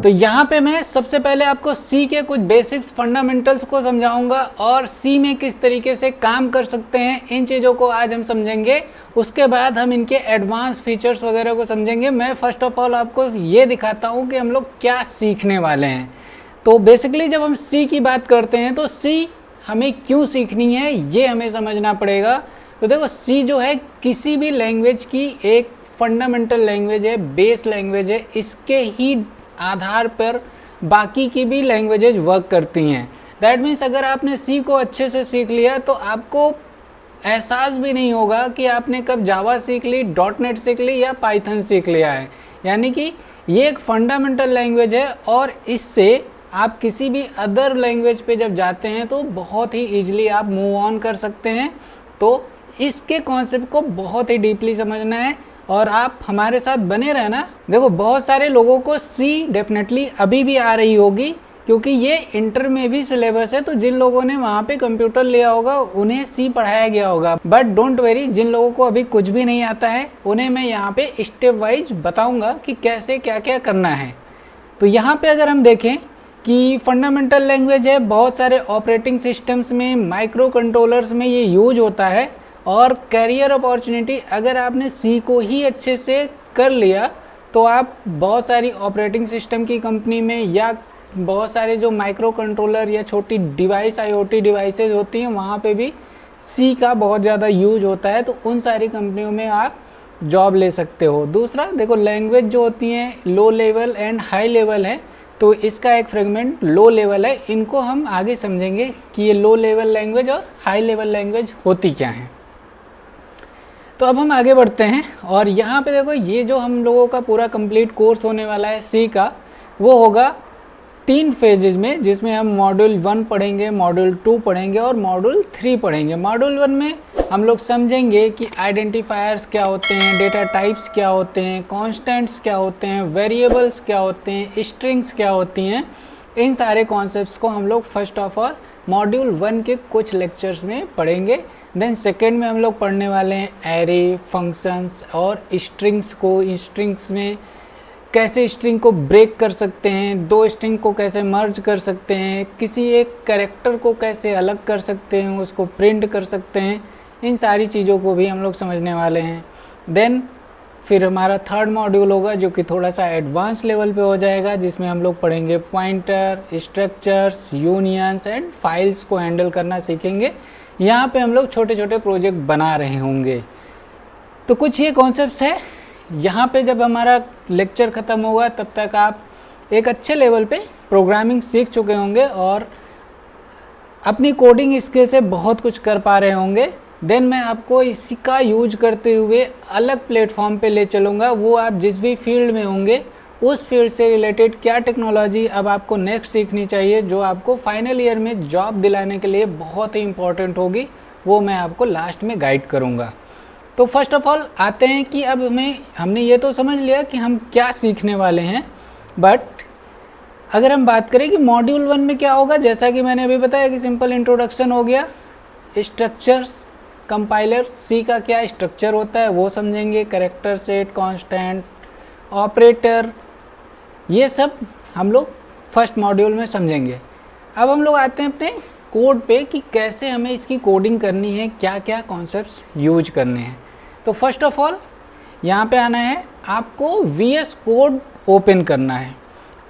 तो यहाँ पे मैं सबसे पहले आपको सी के कुछ बेसिक्स फंडामेंटल्स को समझाऊंगा और सी में किस तरीके से काम कर सकते हैं, इन चीज़ों को आज हम समझेंगे। उसके बाद हम इनके एडवांस फीचर्स वगैरह को समझेंगे। मैं फर्स्ट ऑफ ऑल आपको ये दिखाता हूँ कि हम लोग क्या सीखने वाले हैं। तो बेसिकली जब हम सी की बात करते हैं तो सी हमें क्यों सीखनी है ये हमें समझना पड़ेगा। तो देखो, सी जो है किसी भी लैंग्वेज की एक फंडामेंटल लैंग्वेज है, बेस लैंग्वेज है। इसके ही आधार पर बाकी की भी लैंग्वेजेज वर्क करती हैं। दैट मीन्स अगर आपने सी को अच्छे से सीख लिया तो आपको एहसास भी नहीं होगा कि आपने कब जावा सीख ली, डॉट नेट सीख ली या पाइथन सीख लिया है। यानी कि ये एक फंडामेंटल लैंग्वेज है और इससे आप किसी भी अदर लैंग्वेज पे जब जाते हैं तो बहुत ही ईजिली आप मूव ऑन कर सकते हैं। तो इसके कॉन्सेप्ट को बहुत ही डीपली समझना है और आप हमारे साथ बने रहना। देखो, बहुत सारे लोगों को सी डेफिनेटली अभी भी आ रही होगी क्योंकि ये इंटर में भी सिलेबस है। तो जिन लोगों ने वहाँ पे कंप्यूटर लिया होगा उन्हें सी पढ़ाया गया होगा। बट डोंट वेरी, जिन लोगों को अभी कुछ भी नहीं आता है उन्हें मैं यहाँ पे स्टेप वाइज बताऊँगा कि कैसे क्या क्या करना है। तो यहाँ पे अगर हम देखें कि फंडामेंटल लैंग्वेज है, बहुत सारे ऑपरेटिंग सिस्टम्स में, माइक्रो कंट्रोलर्स में ये यूज होता है। और कैरियर अपॉर्चुनिटी, अगर आपने सी को ही अच्छे से कर लिया तो आप बहुत सारी ऑपरेटिंग सिस्टम की कंपनी में या बहुत सारे जो माइक्रो कंट्रोलर या छोटी डिवाइस, आईओटी डिवाइसेज होती हैं, वहाँ पे भी सी का बहुत ज़्यादा यूज होता है। तो उन सारी कंपनियों में आप जॉब ले सकते हो। दूसरा देखो, लैंग्वेज जो होती हैं low level and high level है। तो इसका एक फ्रेगमेंट लो लेवल है। इनको हम आगे समझेंगे कि ये लो लेवल लैंग्वेज और हाई लेवल लैंग्वेज होती क्या है। तो अब हम आगे बढ़ते हैं और यहाँ पे देखो, ये जो हम लोगों का पूरा कंप्लीट कोर्स होने वाला है सी का, वो होगा 3 फेजेज में, जिसमें हम मॉड्यूल 1 पढ़ेंगे, मॉड्यूल 2 पढ़ेंगे और मॉड्यूल 3 पढ़ेंगे। मॉड्यूल 1 में हम लोग समझेंगे कि आइडेंटिफायर्स क्या होते हैं, डेटा टाइप्स क्या होते हैं, कॉन्स्टेंट्स क्या होते हैं, वेरिएबल्स क्या होते हैं, स्ट्रिंग्स क्या होती हैं। इन सारे कॉन्सेप्ट्स को हम लोग फर्स्ट ऑफ ऑल मॉड्यूल 1 के कुछ लेक्चर्स में पढ़ेंगे। देन सेकेंड में हम लोग पढ़ने वाले हैं एरे, फंक्शंस और स्ट्रिंग्स को। स्ट्रिंग्स में कैसे स्ट्रिंग को ब्रेक कर सकते हैं, 2 स्ट्रिंग को कैसे मर्ज कर सकते हैं, किसी एक कैरेक्टर को कैसे अलग कर सकते हैं, उसको प्रिंट कर सकते हैं। इन सारी चीज़ों को भी हम लोग समझने वाले हैं। देन फिर हमारा थर्ड मॉड्यूल होगा जो कि थोड़ा सा एडवांस लेवल पे हो जाएगा, जिसमें हम लोग पढ़ेंगे pointer, structures, unions and files को हैंडल करना सीखेंगे। यहाँ पे हम लोग छोटे छोटे प्रोजेक्ट बना रहे होंगे। तो कुछ ये कॉन्सेप्ट्स है। यहाँ पे जब हमारा लेक्चर ख़त्म होगा तब तक आप एक अच्छे लेवल पे प्रोग्रामिंग सीख चुके होंगे और अपनी कोडिंग स्किल से बहुत कुछ कर पा रहे होंगे। देन मैं आपको इसी का यूज करते हुए अलग प्लेटफॉर्म पे ले चलूँगा। वो आप जिस भी फील्ड में होंगे उस फील्ड से रिलेटेड क्या टेक्नोलॉजी अब आपको नेक्स्ट सीखनी चाहिए, जो आपको फाइनल ईयर में जॉब दिलाने के लिए बहुत ही इंपॉर्टेंट होगी, वो मैं आपको लास्ट में गाइड करूँगा। तो फर्स्ट ऑफ ऑल आते हैं कि अब हमने ये तो समझ लिया कि हम क्या सीखने वाले हैं। बट अगर हम बात करें कि मॉड्यूल 1 में क्या होगा, जैसा कि मैंने अभी बताया कि सिंपल इंट्रोडक्शन हो गया। स्ट्रक्चर्स, कंपाइलर, सी का क्या स्ट्रक्चर होता है वो समझेंगे, कैरेक्टर सेट, कांस्टेंट, ऑपरेटर, ये सब हम लोग फर्स्ट मॉड्यूल में समझेंगे। अब हम लोग आते हैं अपने कोड पे कि कैसे हमें इसकी कोडिंग करनी है, क्या क्या कॉन्सेप्ट्स यूज करने हैं। तो फर्स्ट ऑफ ऑल यहाँ पे आना है, आपको VS कोड ओपन करना है।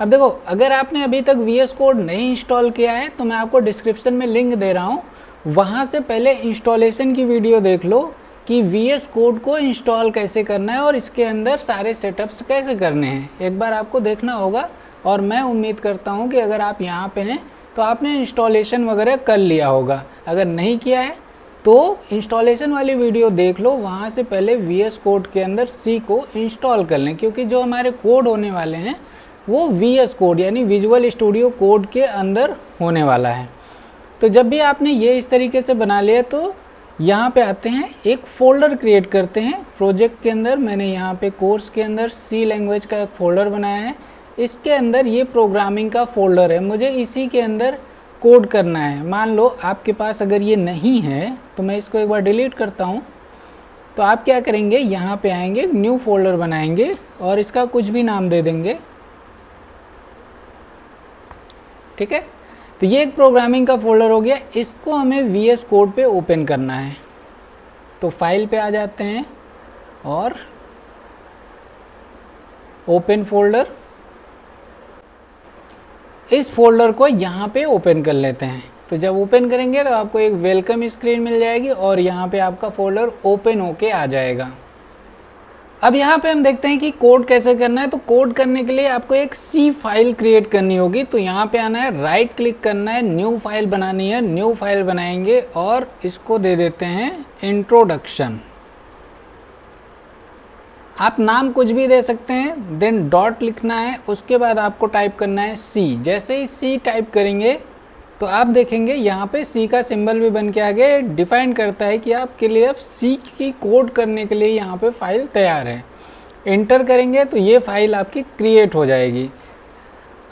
अब देखो, अगर आपने अभी तक VS कोड नहीं इंस्टॉल किया है तो मैं आपको डिस्क्रिप्शन में लिंक दे रहा हूँ, वहाँ से पहले इंस्टॉलेशन की वीडियो देख लो कि VS कोड को इंस्टॉल कैसे करना है और इसके अंदर सारे सेटअप्स कैसे करने हैं। एक बार आपको देखना होगा और मैं उम्मीद करता हूँ कि अगर आप यहाँ पे हैं तो आपने इंस्टॉलेशन वगैरह कर लिया होगा। अगर नहीं किया है तो इंस्टॉलेशन वाली वीडियो देख लो, वहाँ से पहले VS कोड के अंदर सी को इंस्टॉल कर लें, क्योंकि जो हमारे कोड होने वाले हैं वो VS कोड यानी विजुअल स्टूडियो कोड के अंदर होने वाला है। तो जब भी आपने ये इस तरीके से बना लिया तो यहाँ पे आते हैं, एक फ़ोल्डर क्रिएट करते हैं प्रोजेक्ट के अंदर। मैंने यहाँ पे कोर्स के अंदर सी लैंग्वेज का एक फ़ोल्डर बनाया है। इसके अंदर ये प्रोग्रामिंग का फ़ोल्डर है, मुझे इसी के अंदर कोड करना है। मान लो आपके पास अगर ये नहीं है तो मैं इसको एक बार डिलीट करता हूँ। तो तो आप क्या करेंगे, यहाँ पे आएंगे, न्यू फोल्डर बनाएंगे और इसका कुछ भी नाम दे देंगे, ठीक है। तो ये एक प्रोग्रामिंग का फोल्डर हो गया। इसको हमें VS कोड पे ओपन करना है। तो फाइल पे आ जाते हैं और ओपन फोल्डर, इस फोल्डर को यहाँ पे ओपन कर लेते हैं। तो जब ओपन करेंगे तो आपको एक वेलकम स्क्रीन मिल जाएगी और यहाँ पे आपका फोल्डर ओपन होके आ जाएगा। अब यहाँ पे हम देखते हैं कि कोड कैसे करना है। तो कोड करने के लिए आपको एक C फाइल क्रिएट करनी होगी। तो यहाँ पे आना है, राइट क्लिक करना है, न्यू फाइल बनानी है। न्यू फाइल बनाएंगे और इसको दे देते हैं इंट्रोडक्शन। आप नाम कुछ भी दे सकते हैं, देन डॉट लिखना है, उसके बाद आपको टाइप करना है C। जैसे ही C टाइप करेंगे तो आप देखेंगे यहाँ पे C का सिंबल भी बन के आ गया। डिफाइन करता है कि आपके लिए अब C की कोड करने के लिए यहाँ पे फाइल तैयार है। एंटर करेंगे तो ये फाइल आपकी क्रिएट हो जाएगी।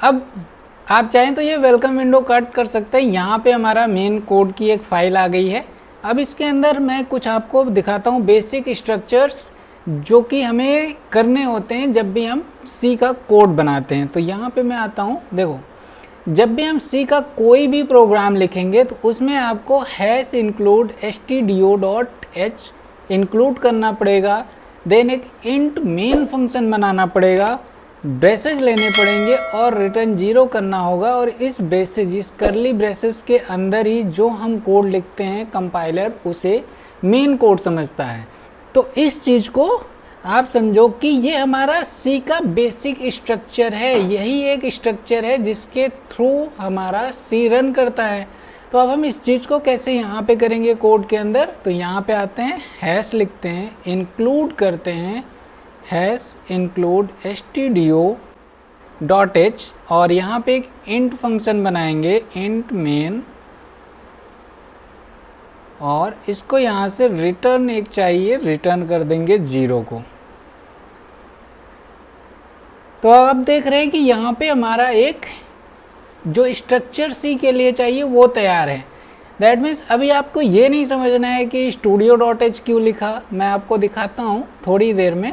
अब आप चाहें तो ये वेलकम विंडो कट कर सकते हैं। यहाँ पे हमारा मेन कोड की एक फाइल आ गई है। अब इसके अंदर मैं कुछ आपको दिखाता हूँ बेसिक स्ट्रक्चर्स जो कि हमें करने होते हैं जब भी हम C का कोड बनाते हैं। तो यहाँ पे मैं आता हूँ, देखो जब भी हम C का कोई भी प्रोग्राम लिखेंगे तो उसमें आपको #include stdio.h इंक्लूड करना पड़ेगा। देन एक इंट मेन फंक्शन बनाना पड़ेगा, ब्रेसेज लेने पड़ेंगे और रिटर्न 0 करना होगा। और इस ब्रेसेज, इस करली ब्रेसेस के अंदर ही जो हम कोड लिखते हैं कंपाइलर उसे मेन कोड समझता है। तो इस चीज़ को आप समझो कि ये हमारा C का बेसिक स्ट्रक्चर है। यही एक स्ट्रक्चर है जिसके थ्रू हमारा C रन करता है। तो अब हम इस चीज़ को कैसे यहाँ पे करेंगे कोड के अंदर। तो यहाँ पे आते हैं, हैश लिखते हैं, इंक्लूड करते हैं, #include stdio.h और यहाँ पे एक इंट फंक्शन बनाएंगे, इंट मेन, और इसको यहाँ से रिटर्न एक चाहिए, रिटर्न कर देंगे 0 को। तो अब आप देख रहे हैं कि यहाँ पे हमारा एक जो स्ट्रक्चर C के लिए चाहिए वो तैयार है। दैट मीन्स अभी आपको ये नहीं समझना है कि studio.h क्यों लिखा, मैं आपको दिखाता हूँ थोड़ी देर में।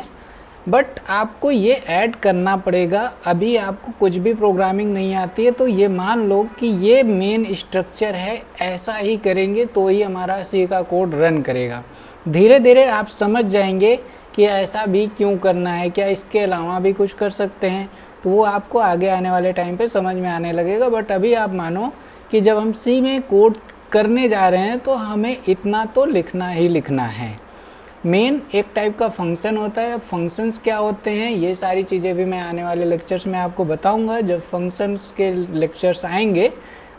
बट आपको ये ऐड करना पड़ेगा। अभी आपको कुछ भी प्रोग्रामिंग नहीं आती है तो ये मान लो कि ये मेन स्ट्रक्चर है, ऐसा ही करेंगे तो ही हमारा C का कोड रन करेगा। धीरे धीरे आप समझ जाएंगे कि ऐसा भी क्यों करना है, क्या इसके अलावा भी कुछ कर सकते हैं, तो वो आपको आगे आने वाले टाइम पे समझ में आने लगेगा। बट अभी आप मानो कि जब हम C में कोड करने जा रहे हैं तो हमें इतना तो लिखना ही लिखना है। मेन एक टाइप का फंक्शन होता है। फंक्शंस क्या होते हैं ये सारी चीज़ें भी मैं आने वाले लेक्चर्स में आपको बताऊंगा जब फंक्शंस के लेक्चर्स आएंगे।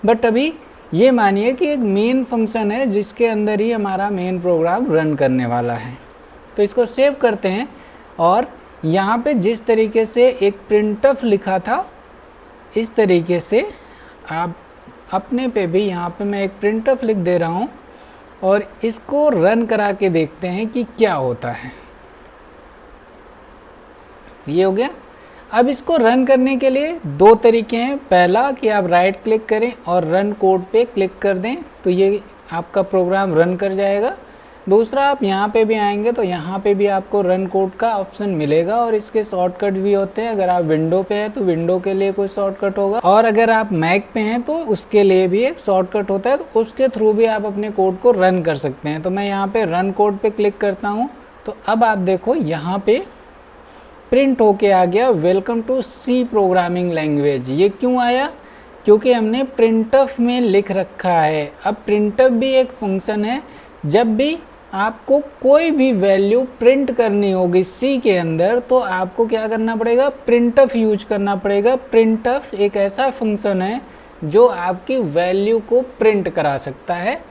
बट अभी ये मानिए कि एक मेन फंक्शन है जिसके अंदर ही हमारा मेन प्रोग्राम रन करने वाला है। तो इसको सेव करते हैं और यहाँ पे जिस तरीके से एक printf लिखा था इस तरीके से आप अपने पे भी यहाँ पे मैं एक printf लिख दे रहा हूँ और इसको रन करा के देखते हैं कि क्या होता है। ये हो गया। अब इसको रन करने के लिए दो तरीके हैं। पहला कि आप राइट क्लिक करें और रन कोड पे क्लिक कर दें तो ये आपका प्रोग्राम रन कर जाएगा। दूसरा आप यहाँ पे भी आएंगे तो यहाँ पे भी आपको रन कोड का ऑप्शन मिलेगा और इसके शॉर्टकट भी होते हैं। अगर आप विंडो पे हैं तो विंडो के लिए कोई शॉर्टकट होगा और अगर आप मैक पे हैं तो उसके लिए भी एक शॉर्टकट होता है, तो उसके थ्रू भी आप अपने कोड को रन कर सकते हैं। तो मैं यहाँ पे रन कोड पे क्लिक करता हूँ तो अब आप देखो यहाँ पे प्रिंट होके आ गया welcome to C programming language. ये क्यों आया? क्योंकि हमने printf में लिख रखा है। अब printf भी एक फंक्शन है। जब भी आपको कोई भी वैल्यू प्रिंट करनी होगी C के अंदर तो आपको क्या करना पड़ेगा? printf यूज करना पड़ेगा। printf एक ऐसा फंक्शन है जो आपकी वैल्यू को प्रिंट करा सकता है।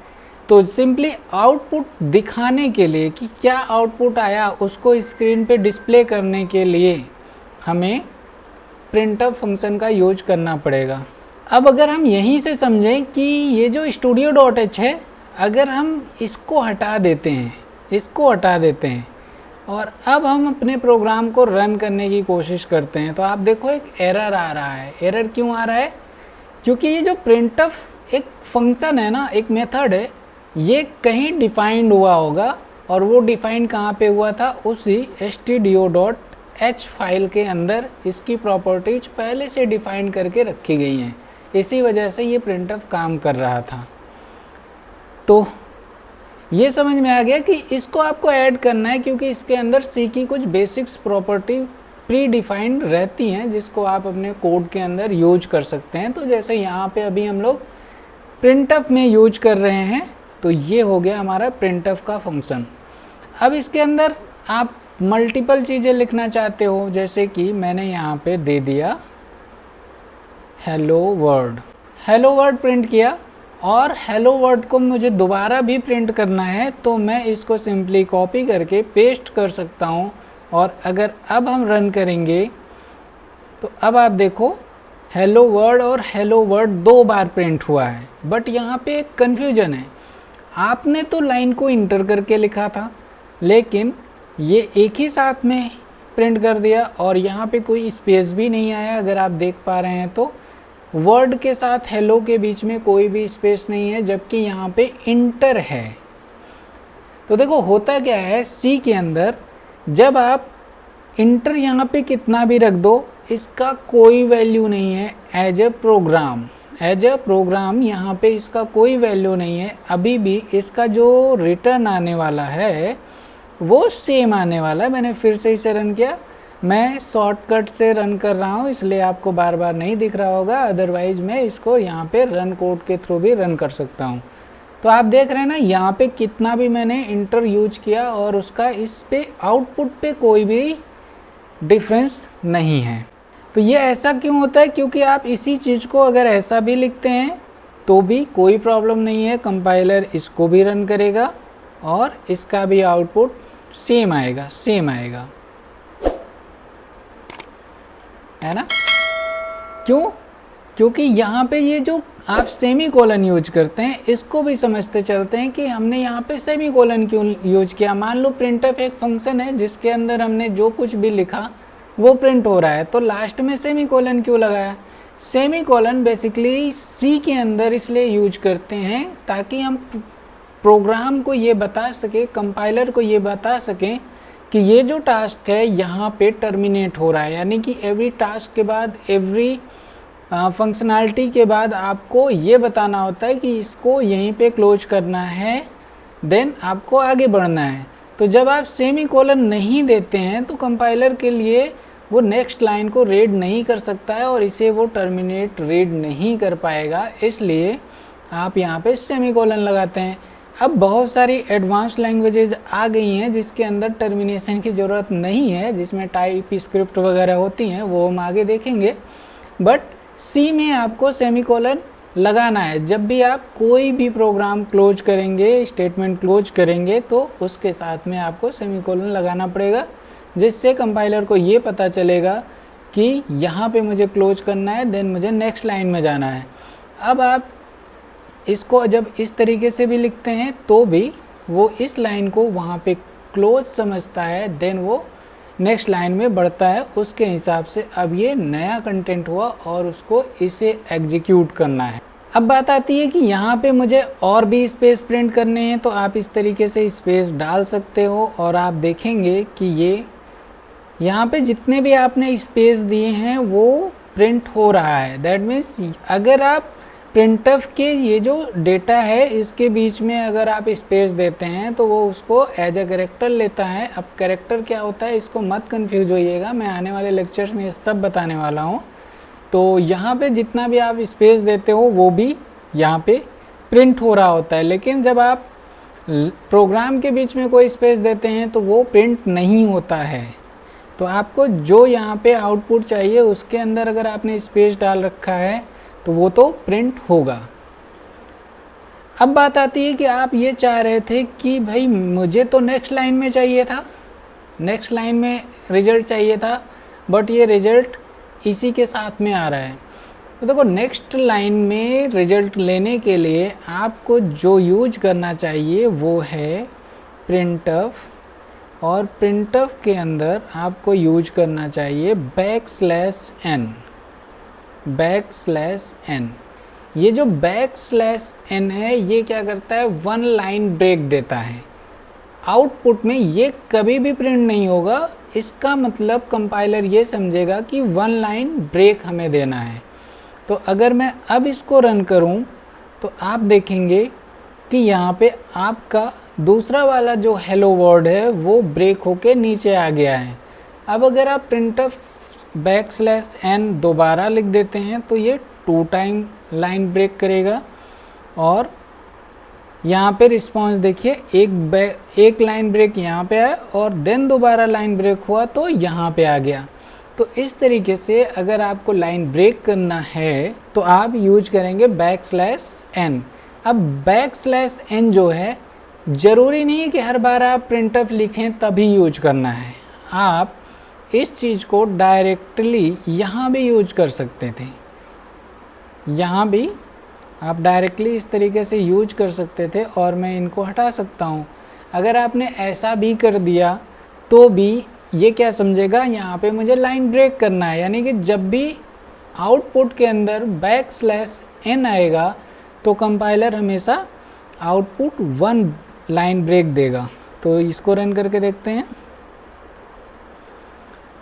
तो सिंपली आउटपुट दिखाने के लिए कि क्या आउटपुट आया उसको स्क्रीन पे डिस्प्ले करने के लिए हमें printf फंक्शन का यूज करना पड़ेगा। अब अगर हम यहीं से समझें कि ये जो studio.h है, अगर हम इसको हटा देते हैं और अब हम अपने प्रोग्राम को रन करने की कोशिश करते हैं तो आप देखो एक एरर आ रहा है। एरर क्यों आ रहा है? क्योंकि ये जो printf एक फंक्शन है ना, एक मेथड है, ये कहीं डिफाइंड हुआ होगा और वो डिफाइन कहाँ पे हुआ था, उसी stdio.h फाइल के अंदर इसकी प्रॉपर्टीज पहले से डिफाइन करके रखी गई हैं। इसी वजह से ये प्रिंटफ काम कर रहा था। तो ये समझ में आ गया कि इसको आपको ऐड करना है, क्योंकि इसके अंदर सी की कुछ बेसिक्स प्रॉपर्टी प्री डिफाइंड रहती हैं जिसको आप अपने कोड के अंदर यूज कर सकते हैं। तो जैसे यहाँ पे अभी हम लोग प्रिंटफ में यूज कर रहे हैं, तो ये हो गया हमारा प्रिंटफ का फंक्शन। अब इसके अंदर आप मल्टीपल चीज़ें लिखना चाहते हो, जैसे कि मैंने यहाँ पे दे दिया hello world, hello world print किया, और हेलो वर्ल्ड को मुझे दोबारा भी प्रिंट करना है तो मैं इसको सिंपली कॉपी करके पेस्ट कर सकता हूँ। और अगर अब हम रन करेंगे तो अब आप देखो हेलो वर्ल्ड और हेलो वर्ल्ड 2 बार प्रिंट हुआ है। बट यहाँ पे एक कन्फ्यूजन है, आपने तो लाइन को इंटर करके लिखा था, लेकिन ये एक ही साथ में प्रिंट कर दिया और यहाँ पे कोई स्पेस भी नहीं आया। अगर आप देख पा रहे हैं तो वर्ड के साथ हेलो के बीच में कोई भी स्पेस नहीं है, जबकि यहाँ पे इंटर है। तो देखो होता क्या है, सी के अंदर जब आप इंटर यहाँ पे कितना भी रख दो, इसका कोई वैल्यू नहीं है एज ए प्रोग्राम यहाँ पे इसका कोई वैल्यू नहीं है। अभी भी इसका जो रिटर्न आने वाला है वो सेम आने वाला है। मैंने फिर से इसे रन किया, मैं शॉर्टकट से रन कर रहा हूँ इसलिए आपको बार बार नहीं दिख रहा होगा, अदरवाइज मैं इसको यहाँ पे रन कोड के थ्रू भी रन कर सकता हूँ। तो आप देख रहे हैं ना, यहाँ पे कितना भी मैंने इंटर यूज किया और उसका इस पे आउटपुट पे कोई भी डिफरेंस नहीं है। तो ये ऐसा क्यों होता है, क्योंकि आप इसी चीज़ को अगर ऐसा भी लिखते हैं तो भी कोई प्रॉब्लम नहीं है, कंपाइलर इसको भी रन करेगा और इसका भी आउटपुट सेम आएगा है ना। क्यों? क्योंकि यहाँ पे ये जो आप सेमी कोलन यूज करते हैं इसको भी समझते चलते हैं कि हमने यहाँ पे सेमी कोलन क्यों यूज किया। मान लो प्रिंटफ एक फंक्शन है जिसके अंदर हमने जो कुछ भी लिखा वो प्रिंट हो रहा है, तो लास्ट में सेमी कोलन क्यों लगाया। सेमी कोलन बेसिकली सी के अंदर इसलिए यूज करते हैं ताकि हम प्रोग्राम को ये बता सके, कंपाइलर को ये बता सकें कि ये जो टास्क है यहाँ पे टर्मिनेट हो रहा है, यानी कि एवरी टास्क के बाद, एवरी फंक्शनैलिटी के बाद आपको ये बताना होता है कि इसको यहीं पे क्लोज करना है, देन आपको आगे बढ़ना है। तो जब आप सेमी कोलन नहीं देते हैं तो कंपाइलर के लिए वो नेक्स्ट लाइन को रीड नहीं कर सकता है और इसे वो टर्मिनेट रीड नहीं कर पाएगा, इसलिए आप यहाँ पे सेमी कोलन लगाते हैं। अब बहुत सारी एडवांस लैंग्वेजेज आ गई हैं जिसके अंदर टर्मिनेशन की ज़रूरत नहीं है, जिसमें टाइप स्क्रिप्ट वगैरह होती हैं, वो हम आगे देखेंगे। बट सी में आपको सेमीकोलन लगाना है। जब भी आप कोई भी प्रोग्राम क्लोज करेंगे, स्टेटमेंट क्लोज करेंगे, तो उसके साथ में आपको सेमीकोलन लगाना पड़ेगा, जिससे कंपाइलर को ये पता चलेगा कि यहाँ पे मुझे क्लोज करना है, देन मुझे नेक्स्ट लाइन में जाना है। अब आप इसको जब इस तरीके से भी लिखते हैं तो भी वो इस लाइन को वहाँ पे क्लोज समझता है, देन वो नेक्स्ट लाइन में बढ़ता है उसके हिसाब से। अब ये नया कंटेंट हुआ और उसको इसे एग्जीक्यूट करना है। अब बात आती है कि यहाँ पे मुझे और भी स्पेस प्रिंट करने हैं, तो आप इस तरीके से स्पेस डाल सकते हो और आप देखेंगे कि ये यहाँ पे जितने भी आपने स्पेस दिए हैं वो प्रिंट हो रहा है। दैट मीन्स अगर आप प्रिंटफ के ये जो डेटा है इसके बीच में अगर आप स्पेस देते हैं तो वो उसको एज अ कैरेक्टर लेता है। अब कैरेक्टर क्या होता है इसको मत कंफ्यूज होइएगा, मैं आने वाले लेक्चर्स में ये सब बताने वाला हूँ। तो यहाँ पे जितना भी आप स्पेस देते हो वो भी यहाँ पे प्रिंट हो रहा होता है, लेकिन जब आप प्रोग्राम के बीच में कोई स्पेस देते हैं तो वो प्रिंट नहीं होता है। तो आपको जो यहाँ पे आउटपुट चाहिए उसके अंदर अगर आपने स्पेस डाल रखा है तो वो तो प्रिंट होगा। अब बात आती है कि आप ये चाह रहे थे कि भाई मुझे तो नेक्स्ट लाइन में चाहिए था, नेक्स्ट लाइन में रिजल्ट चाहिए था, बट ये रिजल्ट इसी के साथ में आ रहा है। तो देखो नेक्स्ट लाइन में रिजल्ट लेने के लिए आपको जो यूज करना चाहिए वो है प्रिंटफ, और प्रिंटफ के अंदर आपको यूज करना चाहिए बैकस्लैश n। ये जो बैकस्लैश n है ये क्या करता है, वन लाइन ब्रेक देता है। आउटपुट में ये कभी भी प्रिंट नहीं होगा। इसका मतलब कंपाइलर ये समझेगा कि 1 लाइन ब्रेक हमें देना है। तो अगर मैं अब इसको रन करूं तो आप देखेंगे कि यहाँ पे आपका दूसरा वाला जो हेलो वर्ड है वो ब्रेक होके नीचे आ गया है। अब अगर आप printf \n दोबारा लिख देते हैं तो ये 2 टाइम लाइन ब्रेक करेगा और यहाँ पे रिस्पॉन्स देखिए, एक लाइन ब्रेक यहाँ पे आया और देन दोबारा लाइन ब्रेक हुआ तो यहाँ पे आ गया। तो इस तरीके से अगर आपको लाइन ब्रेक करना है तो आप यूज करेंगे \n। अब \n जो है ज़रूरी नहीं है कि हर बार आप printf लिखें तभी यूज करना है। आप इस चीज़ को डायरेक्टली यहाँ भी यूज कर सकते थे, यहाँ भी आप डायरेक्टली इस तरीके से यूज कर सकते थे और मैं इनको हटा सकता हूँ। अगर आपने ऐसा भी कर दिया तो भी ये क्या समझेगा, यहाँ पे मुझे लाइन ब्रेक करना है, यानी कि जब भी आउटपुट के अंदर \n आएगा तो कंपाइलर हमेशा आउटपुट 1 लाइन ब्रेक देगा। तो इसको रन करके देखते हैं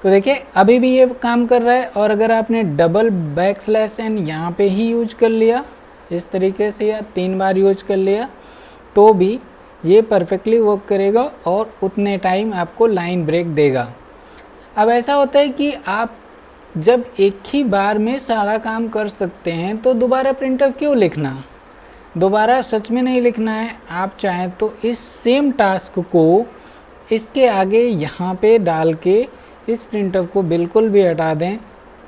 तो देखिए अभी भी ये काम कर रहा है। और अगर आपने डबल \n यहाँ पे ही यूज कर लिया इस तरीके से या 3 बार यूज कर लिया तो भी ये परफेक्टली वर्क करेगा और उतने टाइम आपको लाइन ब्रेक देगा। अब ऐसा होता है कि आप जब एक ही बार में सारा काम कर सकते हैं तो दोबारा printf क्यों लिखना, दोबारा सच में नहीं लिखना है। आप चाहें तो इस सेम टास्क को इसके आगे यहाँ पे डाल के इस printf को बिल्कुल भी हटा दें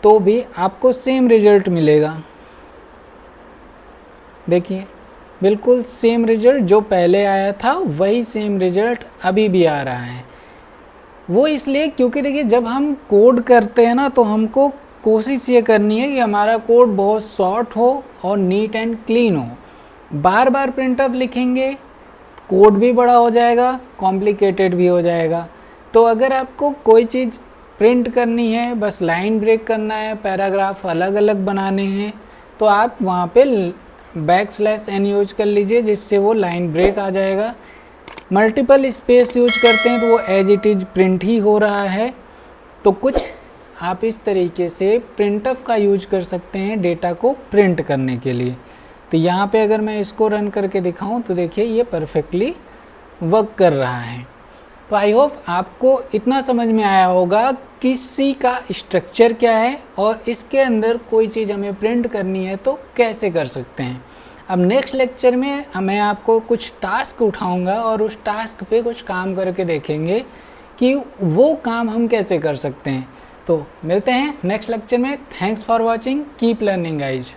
तो भी आपको सेम रिजल्ट मिलेगा। देखिए बिल्कुल सेम रिजल्ट जो पहले आया था वही सेम रिजल्ट अभी भी आ रहा है। वो इसलिए क्योंकि देखिए जब हम कोड करते हैं ना तो हमको कोशिश ये करनी है कि हमारा कोड बहुत शॉर्ट हो और नीट एंड क्लीन हो। बार बार printf लिखेंगे कोड भी बड़ा हो जाएगा, कॉम्प्लिकेटेड भी हो जाएगा। तो अगर आपको कोई चीज़ प्रिंट करनी है, बस लाइन ब्रेक करना है, पैराग्राफ अलग अलग बनाने हैं, तो आप वहाँ पे \n यूज कर लीजिए जिससे वो लाइन ब्रेक आ जाएगा। मल्टीपल स्पेस यूज करते हैं तो वो एज इट इज़ प्रिंट ही हो रहा है। तो कुछ आप इस तरीके से printf का यूज कर सकते हैं डेटा को प्रिंट करने के लिए। तो यहाँ पे अगर मैं इसको रन करके दिखाऊं तो देखिए ये परफेक्टली वर्क कर रहा है। तो आई होप आपको इतना समझ में आया होगा कि सी का स्ट्रक्चर क्या है और इसके अंदर कोई चीज़ हमें प्रिंट करनी है तो कैसे कर सकते हैं। अब नेक्स्ट लेक्चर में मैं आपको कुछ टास्क उठाऊंगा और उस टास्क पे कुछ काम करके देखेंगे कि वो काम हम कैसे कर सकते हैं। तो मिलते हैं नेक्स्ट लेक्चर में। Thanks for watching, keep learning guys.